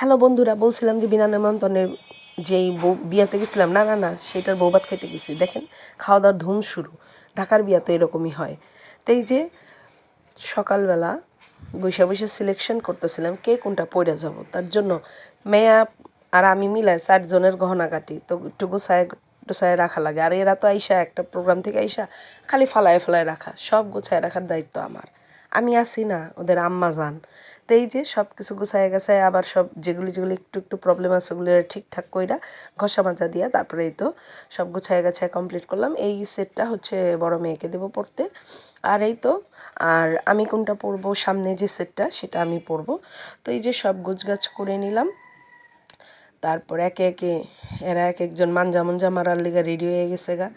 Hello বন্ধুরা, বলছিলাম যে বিনা নিমন্ত্রণের যেই বিয়াতে গেছিলাম, না না না সেটার বৌভাত খেতে গেছি। দেখেন খাওয়া দাওয়ার ধুম শুরু। ঢাকার বিয়া তো এরকমই হয়। তো এই যে সকালবেলা বৈশা বৈশা সিলেকশন করতেছিলাম কে কোনটা পড়ে যাব, তার জন্য মেয়া আর আমি মিলাই 4 জনের গহনা কাটি, তো একটু গোছায় রাখা লাগে। আর এরা তো আইসা একটা প্রোগ্রাম থেকে আইসা খালি ফালায় ফালায় রাখা, সব গোছায় রাখার দায়িত্ব আমার। আমি আসি না, ওদের আম্মা যান। তো এই যে সব কিছু গুছায় গেছায় আবার সব যেগুলি যেগুলি একটু একটু প্রবলেম আছে ওগুলো ঠিকঠাক কইরা ঘষা মাজা দিয়া তারপরে এই তো সব গুছায় গেছায় কমপ্লিট করলাম। এই সেটটা হচ্ছে বড় মেয়েকে দেবো পড়তে। আর এই তো আর আমি কোনটা পরবো, সামনে যে সেটটা সেটা আমি পরবো। তো এই যে সব গোছগাছ করে নিলাম। তারপর একে একে এরা এক একজন মাঞ্জা মঞ্জা মারার লিগা রেডি হয়ে গেছে গা।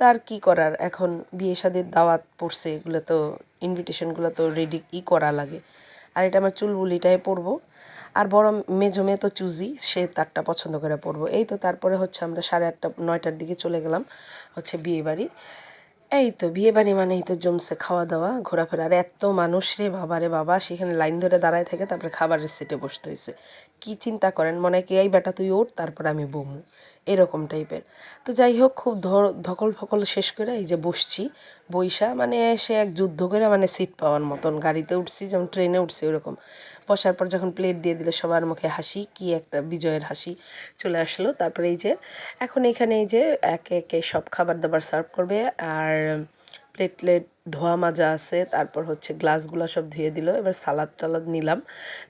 তার কি করার, এখন বিয়ে শাদির দাওয়াত পড়ছে, এগুলো তো ইনভিটেশনগুলো তো রেডি করা লাগে। আর এটা আমার চুলবুলিটাই পরবো। আর বড় মেজো মেয়ে তো চুজি, সে তারটা পছন্দ করে পরবো। এই তো তারপরে হচ্ছে আমরা 8:30 9টার দিকে চলে গেলাম হচ্ছে বিয়ে বাড়ি। এই তো বিয়ে বাড়ি মানেই তো জমছে খাওয়া দাওয়া ঘোরাফেরা। আর এত মানুষ রে বাবা রে বাবা, সেখানে লাইন ধরে দাঁড়ায় থাকে তারপরে খাবারের সিটে বসতে হয়েছে। কি চিন্তা করেন, মনে হয় কি এই বেটা তুই ওঠ তারপর আমি বমু, এরকম টাইপের। তো যাই হোক, খুব ধকল ফকল শেষ করে এই যে বসছি। বইসা মানে সে এক যুদ্ধ করে মানে সিট পাওয়ার মতন গাড়িতে উঠছি, যেমন ট্রেনে উঠছি ওরকম। বসার পর যখন প্লেট দিয়ে দিলে সবার মুখে হাসি, কি একটা বিজয়ের হাসি চলে আসলো। তারপরে এই যে এখন এখানে এই যে একে একে সব খাবার দাবার সার্ভ করবে। আর প্লেট ধোয়া মাজা আছে, তারপর হচ্ছে গ্লাসগুলো সব ধুয়ে দিল। এবার সালাদ টালাদ নিলাম,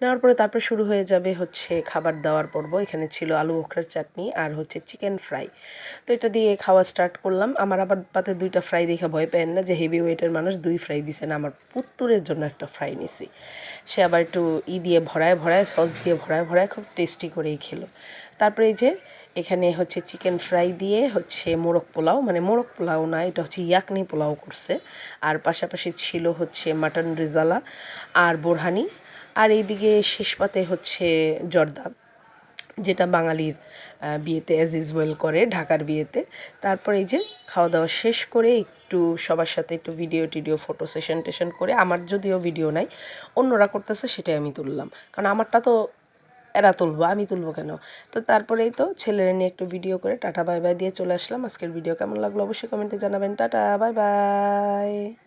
নেওয়ার পরে তারপর শুরু হয়ে যাবে হচ্ছে খাবার দাওয়ার পর্ব। এখানে ছিল আলু বোখরার চাটনি আর হচ্ছে চিকেন ফ্রাই। তো এটা দিয়ে খাওয়া স্টার্ট করলাম। আমার আবার পাতে 2টা ফ্রাই দেখে ভয় পেন না যে হেভি ওয়েটের মানুষ 2 ফ্রাই দিছে না, আমার পুত্তুরের জন্য একটা ফ্রাই নিছি। সে আবার একটু দিয়ে ভরায় ভরায় সস দিয়ে ভরায় ভরায় খুব টেস্টি করেই খেলো। তারপরে এই যে এখানে হচ্ছে চিকেন ফ্রাই দিয়ে হচ্ছে মোরগ পোলাও, মানে মোরগ পোলাও না, এটা হচ্ছে ইয়াকনি পোলাও করছে। আর পাশাপাশি ছিল হচ্ছে মাটন রেজালা আর বোরহানি। আর এইদিকে শেষ পাতে হচ্ছে জর্দা, যেটা বাঙালির বিয়েতে অ্যাজ ইউজুয়াল করে ঢাকার বিয়েতে। তারপর এই যে খাওয়া দাওয়া শেষ করে একটু সবার সাথে একটু ভিডিও টিডিও ফটো সেশন টেশন করে, আমার যদিও ভিডিও নাই, অন্যরা করতেছে সেটাই আমি তুললাম, কারণ আমারটা তো এরা তুলবো, আমি তুলবো কেন। তো তারপরেই তো ছেলেরা নিয়ে একটু ভিডিও করে টাটা বাই বাই দিয়ে চলে আসলাম। আজকের ভিডিও কেমন লাগলো অবশ্যই কমেন্টে জানাবেন। Tata bye bye.